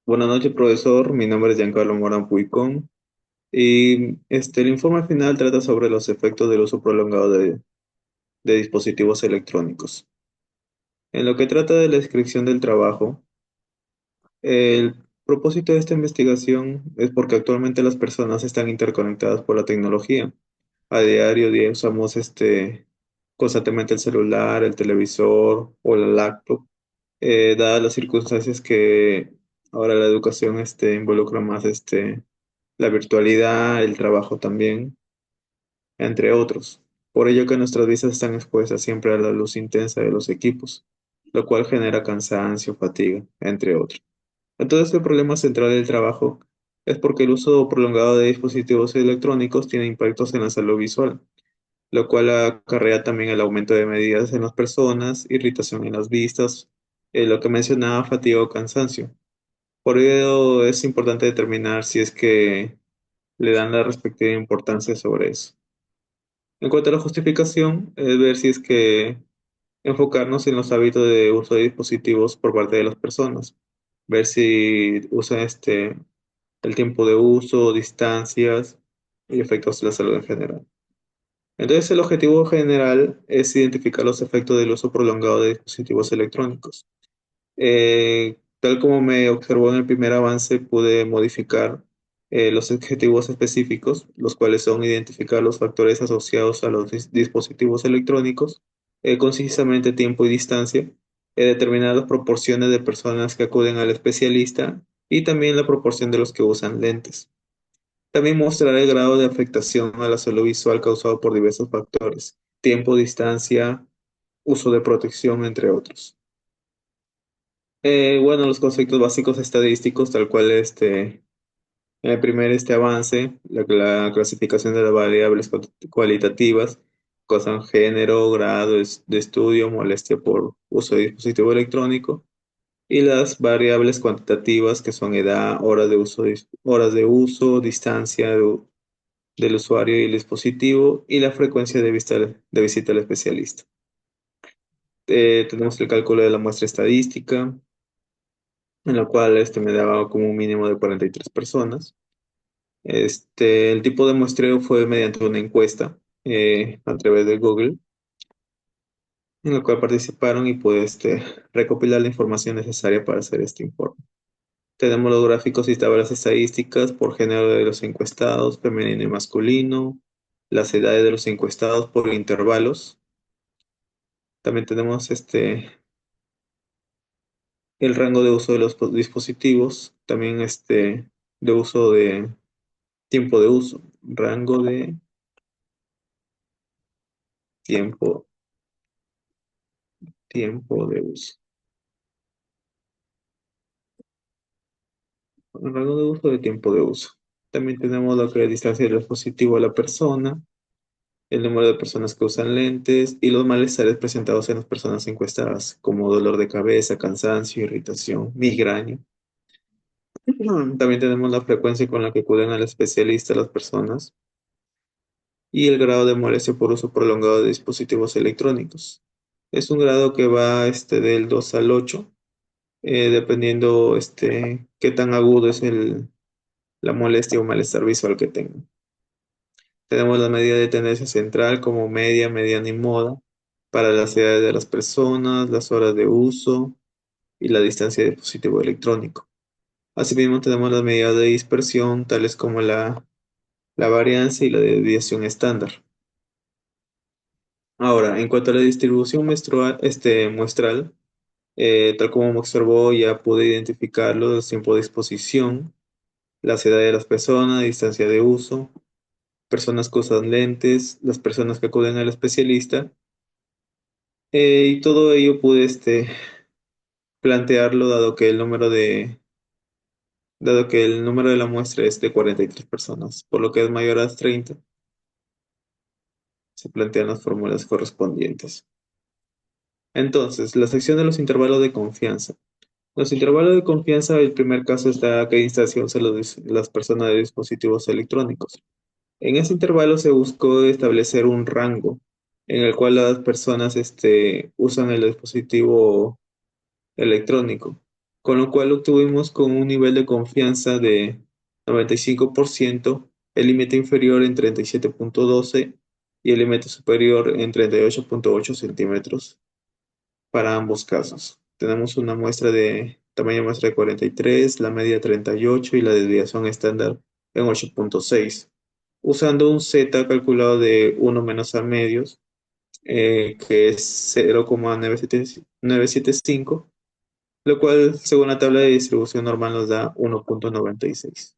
Buenas noches, profesor. Mi nombre es Giancarlo Morán Puicón y el informe final trata sobre los efectos del uso prolongado de dispositivos electrónicos. En lo que trata de la descripción del trabajo, el propósito de esta investigación es porque actualmente las personas están interconectadas por la tecnología. A diario usamos constantemente el celular, el televisor o la laptop, dadas las circunstancias que ahora la educación involucra más la virtualidad, el trabajo también, entre otros. Por ello que nuestras vistas están expuestas siempre a la luz intensa de los equipos, lo cual genera cansancio, fatiga, entre otros. Entonces el problema central del trabajo es porque el uso prolongado de dispositivos electrónicos tiene impactos en la salud visual, lo cual acarrea también el aumento de medidas en las personas, irritación en las vistas, lo que mencionaba, fatiga o cansancio. Por ello es importante determinar si es que le dan la respectiva importancia sobre eso. En cuanto a la justificación, es ver si es que enfocarnos en los hábitos de uso de dispositivos por parte de las personas, ver si usan el tiempo de uso, distancias y efectos de la salud en general. Entonces, el objetivo general es identificar los efectos del uso prolongado de dispositivos electrónicos. Tal como me observó en el primer avance, pude modificar los objetivos específicos, los cuales son identificar los factores asociados a los dispositivos electrónicos, concisamente tiempo y distancia, determinar las proporciones de personas que acuden al especialista y también la proporción de los que usan lentes. También mostrar el grado de afectación a la salud visual causado por diversos factores, tiempo, distancia, uso de protección, entre otros. Bueno, los conceptos básicos estadísticos, tal cual en el primer avance, la clasificación de las variables cualitativas, causan género, grado de estudio, molestia por uso de dispositivo electrónico, y las variables cuantitativas, que son edad, horas de uso, distancia del usuario y el dispositivo, y la frecuencia de visita al especialista. Tenemos el cálculo de la muestra estadística, en la cual me daba como un mínimo de 43 personas. El tipo de muestreo fue mediante una encuesta a través de Google, en la cual participaron y pude recopilar la información necesaria para hacer este informe. Tenemos los gráficos y tablas estadísticas por género de los encuestados, femenino y masculino, las edades de los encuestados por intervalos. También tenemos el rango de uso de los dispositivos, también de uso de tiempo de uso, rango de tiempo, tiempo de uso. El rango de uso de tiempo de uso. También tenemos lo que es distancia del dispositivo a la persona, el número de personas que usan lentes y los malestares presentados en las personas encuestadas, como dolor de cabeza, cansancio, irritación, migraña. También tenemos la frecuencia con la que acuden al especialista las personas y el grado de molestia por uso prolongado de dispositivos electrónicos. Es un grado que va del 2 al 8, dependiendo qué tan agudo es la molestia o malestar visual que tengan. Tenemos la medida de tendencia central como media, mediana y moda para las edades de las personas, las horas de uso y la distancia de dispositivo electrónico. Asimismo, tenemos las medidas de dispersión, tales como la varianza y la desviación estándar. Ahora, en cuanto a la distribución muestral, tal como me observó, ya pude identificar los tiempos de exposición, las edades de las personas, distancia de uso, personas que usan lentes, las personas que acuden al especialista, y todo ello pude plantearlo dado que el número de la muestra es de 43 personas, por lo que es mayor a 30, se plantean las fórmulas correspondientes. Entonces, la sección de los intervalos de confianza. Los intervalos de confianza, el primer caso está a qué distancia usan las personas de dispositivos electrónicos. En ese intervalo se buscó establecer un rango en el cual las personas usan el dispositivo electrónico. con lo cual obtuvimos con un nivel de confianza de 95%, el límite inferior en 37,12 y el límite superior en 38,8 centímetros para ambos casos. Tenemos una muestra de tamaño muestra de 43, la media 38 y la desviación estándar en 8,6, usando un Z calculado de 1 menos a medios, que es 0,975, lo cual, según la tabla de distribución normal, nos da 1,96.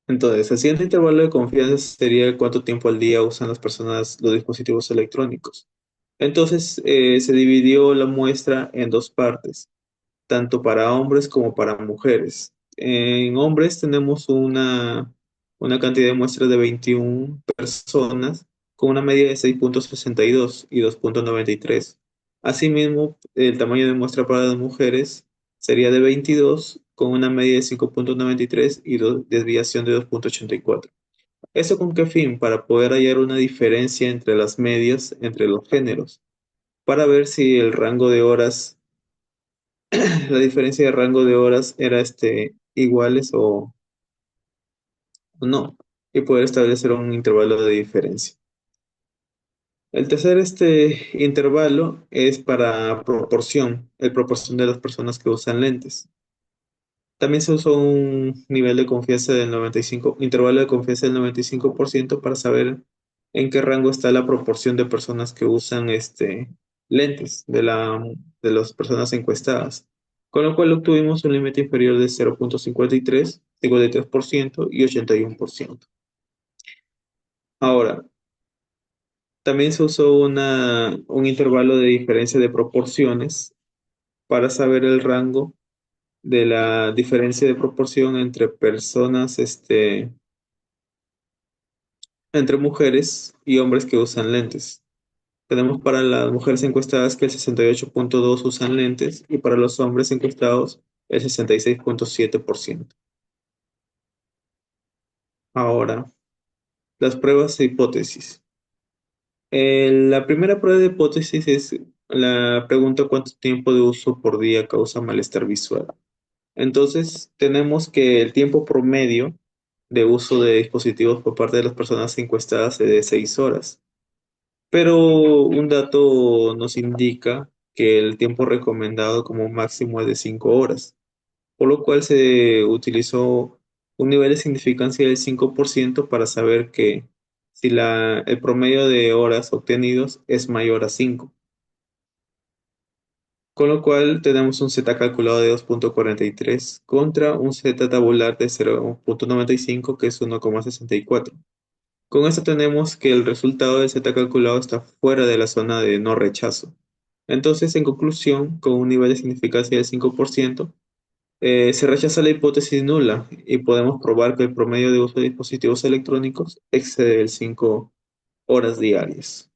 Entonces, el siguiente intervalo de confianza sería cuánto tiempo al día usan las personas los dispositivos electrónicos. Entonces, se dividió la muestra en dos partes, tanto para hombres como para mujeres. En hombres tenemos una cantidad de muestras de 21 personas con una media de 6,62 y 2,93. Asimismo, el tamaño de muestra para las mujeres sería de 22 con una media de 5,93 y desviación de 2,84. ¿Eso con qué fin? Para poder hallar una diferencia entre las medias entre los géneros, para ver si el rango de horas, la diferencia de rango de horas era iguales o no, y poder establecer un intervalo de diferencia. El tercer intervalo es para proporción, el proporción de las personas que usan lentes. También se usó un nivel de confianza del 95, intervalo de confianza del 95% para saber en qué rango está la proporción de personas que usan lentes de las personas encuestadas. Con lo cual obtuvimos un límite inferior de 0,53, 53% y 81%. Ahora, también se usó un intervalo de diferencia de proporciones para saber el rango de la diferencia de proporción entre personas, entre mujeres y hombres que usan lentes. Tenemos para las mujeres encuestadas que el 68,2 usan lentes y para los hombres encuestados el 66,7%. Ahora, las pruebas de hipótesis. La primera prueba de hipótesis es la pregunta cuánto tiempo de uso por día causa malestar visual. Entonces, tenemos que el tiempo promedio de uso de dispositivos por parte de las personas encuestadas es de 6 horas. Pero un dato nos indica que el tiempo recomendado como máximo es de 5 horas, por lo cual se utilizó un nivel de significancia del 5% para saber que si el promedio de horas obtenidos es mayor a 5. Con lo cual tenemos un Z calculado de 2,43 contra un Z tabular de 0,95 que es 1,64. Con esto tenemos que el resultado del Z calculado está fuera de la zona de no rechazo. Entonces, en conclusión, con un nivel de significancia del 5%, se rechaza la hipótesis nula y podemos probar que el promedio de uso de dispositivos electrónicos excede el 5 horas diarias.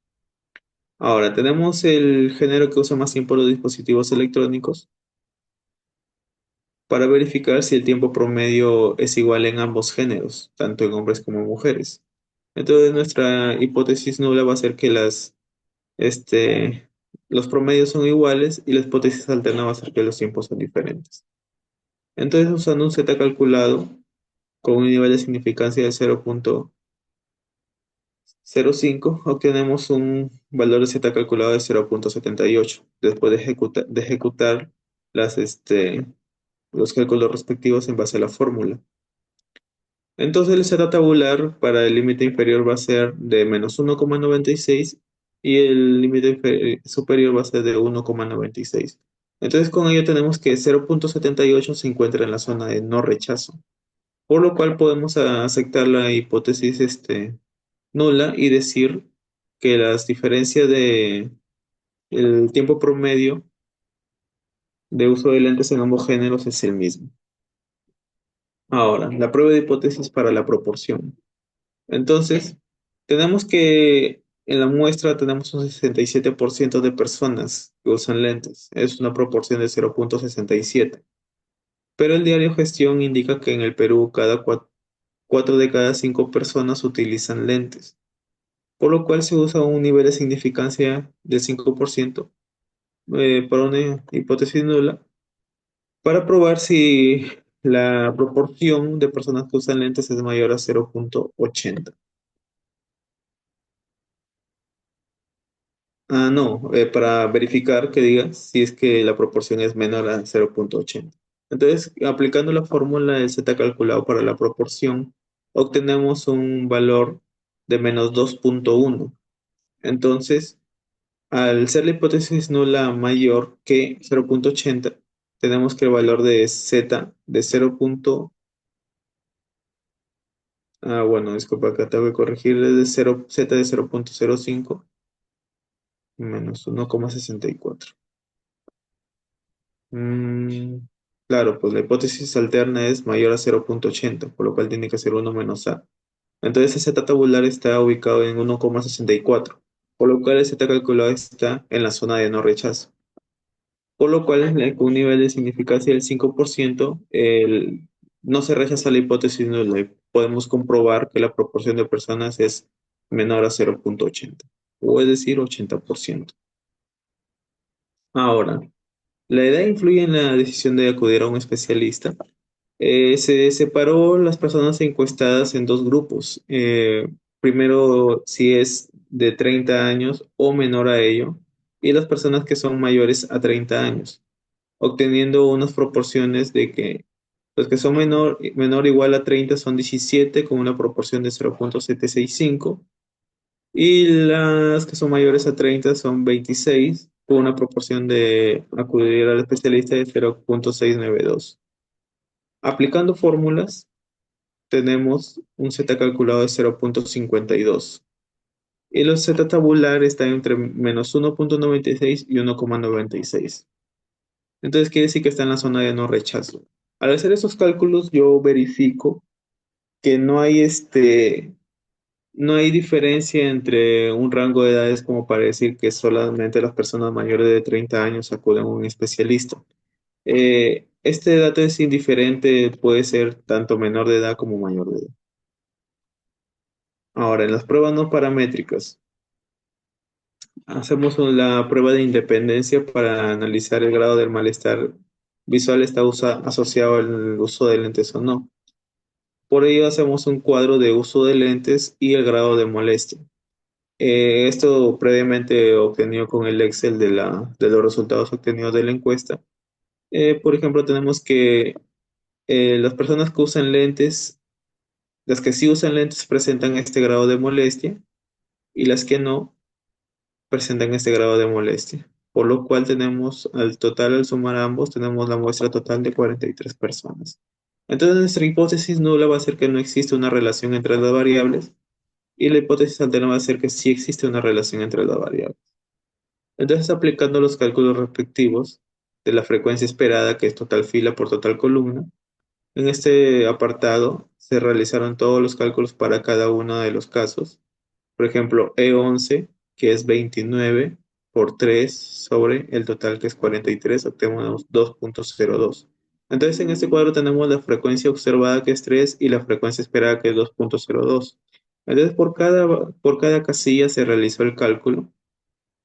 Ahora, tenemos el género que usa más tiempo los dispositivos electrónicos para verificar si el tiempo promedio es igual en ambos géneros, tanto en hombres como en mujeres. Entonces, nuestra hipótesis nula va a ser que este, los promedios son iguales y la hipótesis alterna va a ser que los tiempos son diferentes. Entonces, usando un Z calculado con un nivel de significancia de 0,05, obtenemos un valor de Z calculado de 0,78 después de ejecutar los cálculos respectivos en base a la fórmula. Entonces el Z tabular para el límite inferior va a ser de menos 1,96 y el límite superior va a ser de 1,96. Entonces con ello tenemos que 0,78 se encuentra en la zona de no rechazo, por lo cual podemos aceptar la hipótesis nula y decir que las diferencias de el tiempo promedio de uso de lentes en ambos géneros es el mismo. Ahora, la prueba de hipótesis para la proporción. Entonces, tenemos que en la muestra tenemos un 67% de personas que usan lentes. Es una proporción de 0,67. Pero el diario Gestión indica que en el Perú cada 4 de cada 5 personas utilizan lentes, por lo cual se usa un nivel de significancia del 5% para una hipótesis nula, para probar si la proporción de personas que usan lentes es mayor a 0,80. Ah, no, para verificar que diga si es que la proporción es menor a 0,80. Entonces, aplicando la fórmula del z calculado para la proporción, obtenemos un valor de -2,1. Entonces, al ser la hipótesis nula mayor que 0,80, tenemos que el valor de z de 0. Bueno, disculpa, acá tengo que corregir, es de 0, z de 0,05 menos 1,64. Mm, claro, pues la hipótesis alterna es mayor a 0,80, por lo cual tiene que ser 1 menos a. Entonces el z tabular está ubicado en 1,64, por lo cual el z calculado está en la zona de no rechazo. Por lo cual, con un nivel de significancia del 5%, no se rechaza la hipótesis nula y podemos comprobar que la proporción de personas es menor a 0,80, o es decir, 80%. Ahora, ¿la edad influye en la decisión de acudir a un especialista? Se separó las personas encuestadas en dos grupos. Primero, si es de 30 años o menor a ello, y las personas que son mayores a 30 años, obteniendo unas proporciones de que los que son menor o igual a 30 son 17 con una proporción de 0,765, y las que son mayores a 30 son 26 con una proporción de acudir al especialista de 0,692. Aplicando fórmulas, tenemos un z calculado de 0,52 y los z tabular están entre -1,96 y 1,96. Entonces quiere decir que está en la zona de no rechazo. Al hacer esos cálculos, yo verifico que no hay diferencia entre un rango de edades como para decir que solamente las personas mayores de 30 años acuden a un especialista. Este dato es indiferente, puede ser tanto menor de edad como mayor de edad. Ahora, en las pruebas no paramétricas, hacemos la prueba de independencia para analizar el grado del malestar visual está asociado al uso de lentes o no. Por ello hacemos un cuadro de uso de lentes y el grado de molestia. Esto previamente obtenido con el Excel de los resultados obtenidos de la encuesta. Por ejemplo, tenemos que las personas que usan lentes, las que sí usan lentes presentan este grado de molestia y las que no presentan este grado de molestia. Por lo cual tenemos al total, al sumar ambos, tenemos la muestra total de 43 personas. Entonces nuestra hipótesis nula va a ser que no existe una relación entre las variables y la hipótesis alterna va a ser que sí existe una relación entre las variables. Entonces aplicando los cálculos respectivos de la frecuencia esperada, que es total fila por total columna, en este apartado se realizaron todos los cálculos para cada uno de los casos. Por ejemplo, E11, que es 29 por 3 sobre el total que es 43, obtenemos 2,02. Entonces en este cuadro tenemos la frecuencia observada que es 3 y la frecuencia esperada que es 2,02. Entonces por cada casilla se realizó el cálculo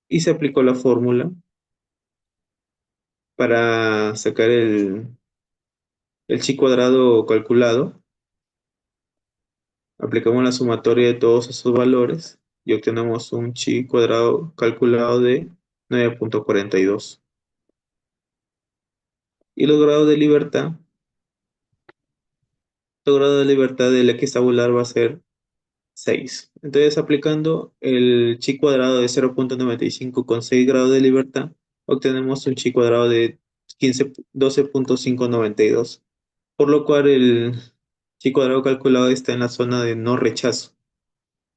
y se aplicó la fórmula para sacar el chi cuadrado calculado. Aplicamos la sumatoria de todos esos valores y obtenemos un chi cuadrado calculado de 9,42. Y los grados de libertad del X tabular va a ser 6. Entonces, aplicando el chi cuadrado de 0,95 con 6 grados de libertad, obtenemos un chi cuadrado de 12,592. Por lo cual el chi cuadrado calculado está en la zona de no rechazo.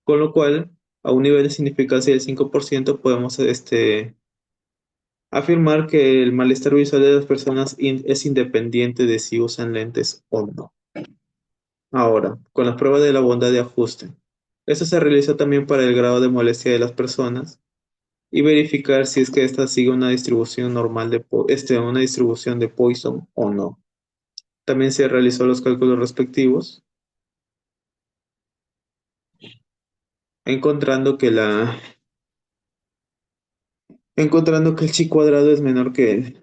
Con lo cual, a un nivel de significancia del 5% podemos afirmar que el malestar visual de las personas es independiente de si usan lentes o no. Ahora, con las pruebas de la bondad de ajuste. Esto se realiza también para el grado de molestia de las personas y verificar si es que ésta sigue una distribución normal una distribución de Poisson o no. También se realizó los cálculos respectivos, encontrando que encontrando que el chi cuadrado es menor que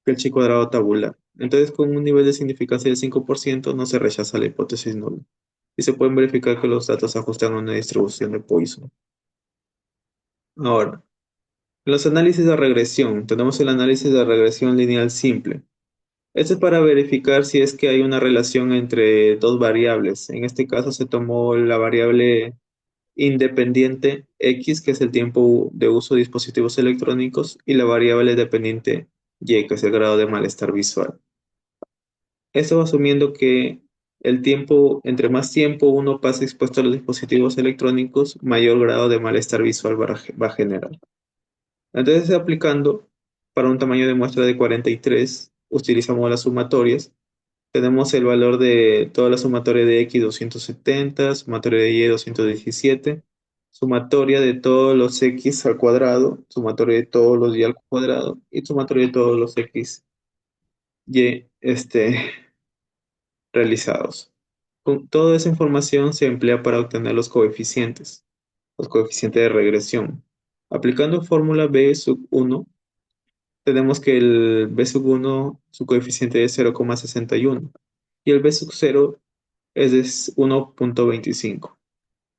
el chi cuadrado tabular. Entonces, con un nivel de significancia del 5% no se rechaza la hipótesis nula. Y se pueden verificar que los datos se ajustan a una distribución de Poisson. Ahora, los análisis de regresión. Tenemos el análisis de regresión lineal simple. Este es para verificar si es que hay una relación entre dos variables. En este caso se tomó la variable independiente X, que es el tiempo de uso de dispositivos electrónicos, y la variable dependiente Y, que es el grado de malestar visual. Esto va asumiendo que el tiempo, entre más tiempo uno pasa expuesto a los dispositivos electrónicos, mayor grado de malestar visual va a generar. Entonces, aplicando para un tamaño de muestra de 43, utilizamos las sumatorias. Tenemos el valor de toda la sumatoria de X 270, sumatoria de Y 217, sumatoria de todos los X al cuadrado, sumatoria de todos los Y al cuadrado y sumatoria de todos los X Y realizados. Con toda esa información se emplea para obtener los coeficientes de regresión. Aplicando fórmula B sub 1, tenemos que el B sub 1, su coeficiente es 0,61 y el B sub 0 es de 1,25.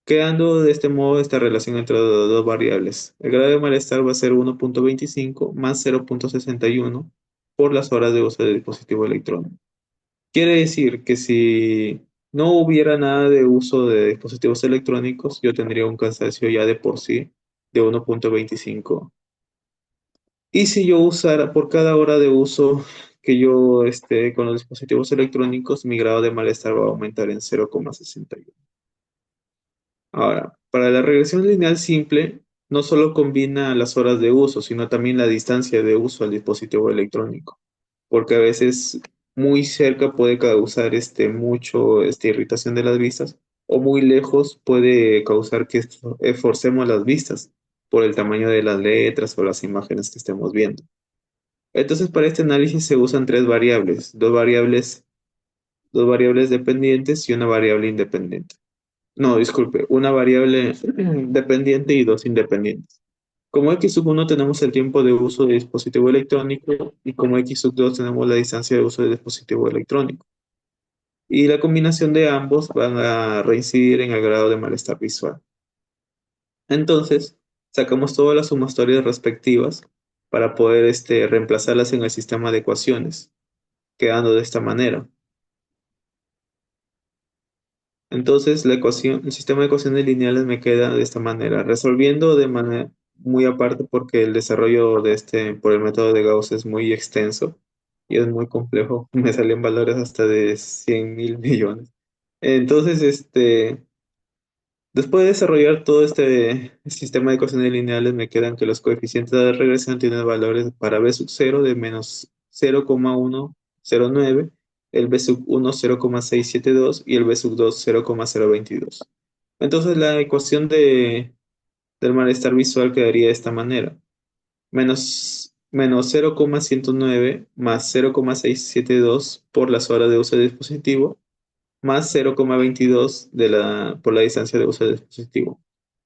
Quedando de este modo esta relación entre las dos variables. El grado de malestar va a ser 1,25 más 0,61 por las horas de uso del dispositivo electrónico. Quiere decir que si no hubiera nada de uso de dispositivos electrónicos, yo tendría un cansancio ya de por sí de 1,25. Y si yo usara por cada hora de uso que yo esté con los dispositivos electrónicos, mi grado de malestar va a aumentar en 0,61. Ahora, para la regresión lineal simple, no solo combina las horas de uso, sino también la distancia de uso al dispositivo electrónico, porque a veces muy cerca puede causar mucho irritación de las vistas, o muy lejos puede causar que esforcemos las vistas por el tamaño de las letras o las imágenes que estemos viendo. Entonces, para este análisis se usan tres variables, dos variables dependientes y una variable independiente. No, disculpe, una variable dependiente y dos independientes. Como x sub 1 tenemos el tiempo de uso de dispositivo electrónico y como x sub 2 tenemos la distancia de uso del dispositivo electrónico. Y la combinación de ambos van a reincidir en el grado de malestar visual. Entonces, sacamos todas las sumastorias respectivas para poder reemplazarlas en el sistema de ecuaciones, quedando de esta manera. Entonces, el sistema de ecuaciones lineales me queda de esta manera, resolviendo de manera muy aparte porque el desarrollo por el método de Gauss es muy extenso y es muy complejo. Me salen valores hasta de 100.000 millones. Entonces, después de desarrollar todo este sistema de ecuaciones lineales, me quedan que los coeficientes de regresión tienen valores para b sub 0 de menos 0,109, el b sub 1 0,672 y el b sub 2 0,022. Entonces la ecuación del malestar visual quedaría de esta manera. Menos 0,109 más 0,672 por las horas de uso del dispositivo más 0,22 por la distancia de uso del dispositivo.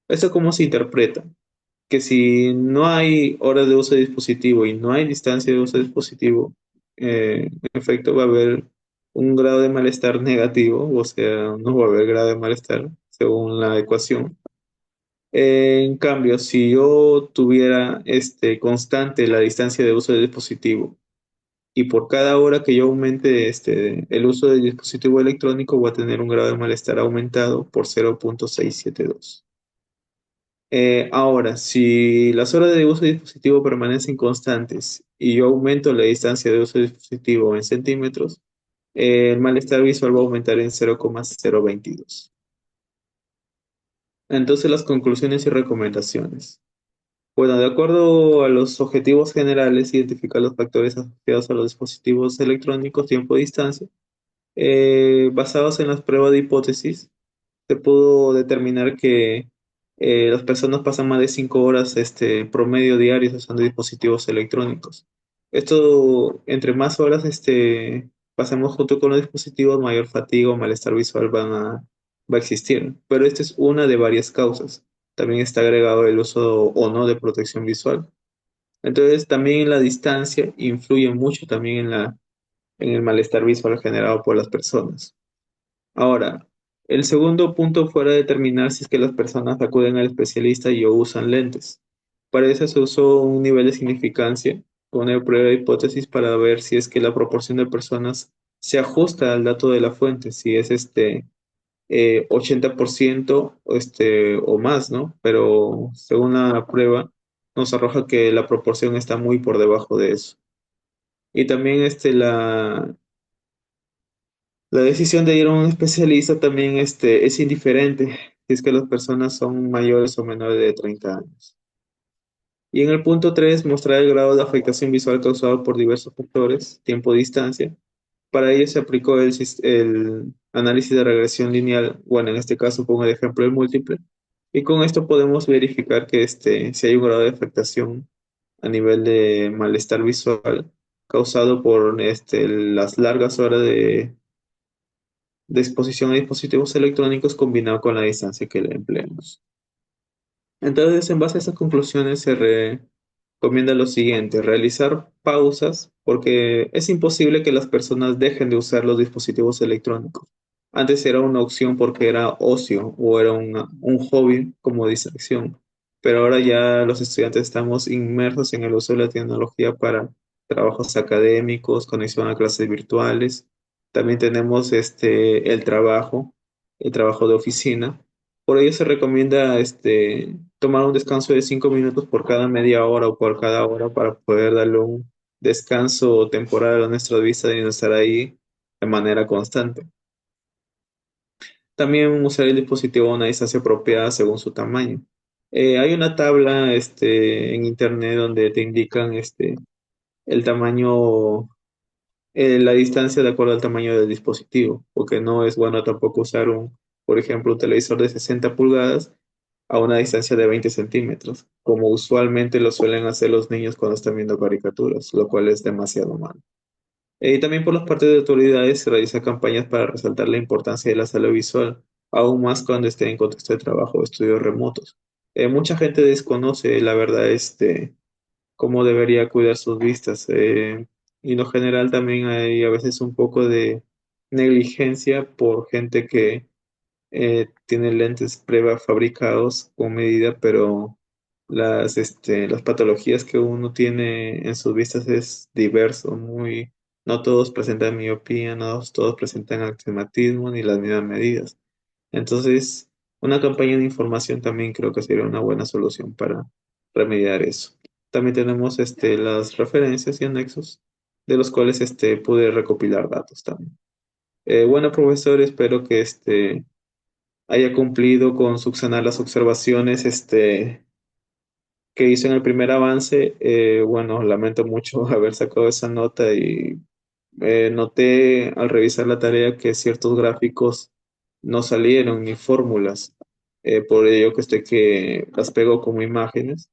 ¿Esto cómo se interpreta? Que si no hay horas de uso de dispositivo y no hay distancia de uso de dispositivo, en efecto va a haber un grado de malestar negativo, o sea, no va a haber grado de malestar según la ecuación. En cambio, si yo tuviera constante la distancia de uso del dispositivo y por cada hora que yo aumente el uso del dispositivo electrónico, voy a tener un grado de malestar aumentado por 0,672. Ahora, si las horas de uso de dispositivo permanecen constantes y yo aumento la distancia de uso de dispositivo en centímetros, el malestar visual va a aumentar en 0,022. Entonces, las conclusiones y recomendaciones. Bueno, de acuerdo a los objetivos generales, identificar los factores asociados a los dispositivos electrónicos, tiempo y distancia. Basados en las pruebas de hipótesis, se pudo determinar que las personas pasan más de 5 horas promedio diarios usando dispositivos electrónicos. Esto, entre más horas pasemos junto con los dispositivos, mayor fatiga o malestar visual va a existir. Pero esta es una de varias causas. También está agregado el uso o no de protección visual. Entonces, también la distancia influye mucho también en el malestar visual generado por las personas. Ahora, el segundo punto fuera determinar si es que las personas acuden al especialista y o usan lentes. Para eso se usó un nivel de significancia, una prueba de hipótesis para ver si es que la proporción de personas se ajusta al dato de la fuente, si es 80% o más, ¿no? Pero según la prueba nos arroja que la proporción está muy por debajo de eso. Y también la decisión de ir a un especialista también es indiferente si es que las personas son mayores o menores de 30 años. Y en el punto 3 mostrar el grado de afectación visual causado por diversos factores, tiempo, distancia. Para ello se aplicó el análisis de regresión lineal, bueno, en este caso pongo el ejemplo del múltiple, y con esto podemos verificar que si hay un grado de afectación a nivel de malestar visual causado por las largas horas de exposición a dispositivos electrónicos combinado con la distancia que le empleamos. Entonces, en base a estas conclusiones, recomienda lo siguiente: realizar pausas, porque es imposible que las personas dejen de usar los dispositivos electrónicos. Antes era una opción porque era ocio o era un hobby como distracción, pero ahora ya los estudiantes estamos inmersos en el uso de la tecnología para trabajos académicos, conexión a clases virtuales. También tenemos el trabajo de oficina. Por ello se recomienda tomar un descanso de 5 minutos por cada media hora o por cada hora para poder darle un descanso temporal a nuestra vista y no estar ahí de manera constante. También usar el dispositivo a una distancia apropiada según su tamaño. Hay una tabla en internet donde te indican el tamaño, la distancia de acuerdo al tamaño del dispositivo, porque no es bueno tampoco usar por ejemplo, un televisor de 60 pulgadas a una distancia de 20 centímetros, como usualmente lo suelen hacer los niños cuando están viendo caricaturas, lo cual es demasiado malo. Y también por las partes de autoridades se realizan campañas para resaltar la importancia de la salud visual, aún más cuando esté en contexto de trabajo o estudios remotos. Mucha gente desconoce, la verdad, cómo debería cuidar sus vistas. Y en lo general también hay a veces un poco de negligencia por gente que tiene lentes prefabricados con medida, pero las patologías que uno tiene en sus vistas es diverso, no todos presentan miopía, no todos presentan astigmatismo ni las mismas medidas. Entonces, una campaña de información también creo que sería una buena solución para remediar eso. También tenemos las referencias y anexos de los cuales pude recopilar datos también. Bueno, profesor, espero que haya cumplido con subsanar las observaciones que hizo en el primer avance. Bueno, lamento mucho haber sacado esa nota y noté al revisar la tarea que ciertos gráficos no salieron ni fórmulas. Por ello que las pego como imágenes.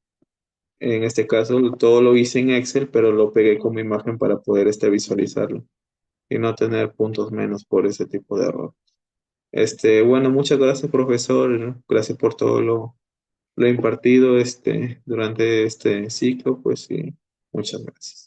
En este caso, todo lo hice en Excel, pero lo pegué como imagen para poder visualizarlo y no tener puntos menos por ese tipo de error. Bueno, muchas gracias, profesor. Gracias por todo lo impartido durante este ciclo, pues sí, muchas gracias.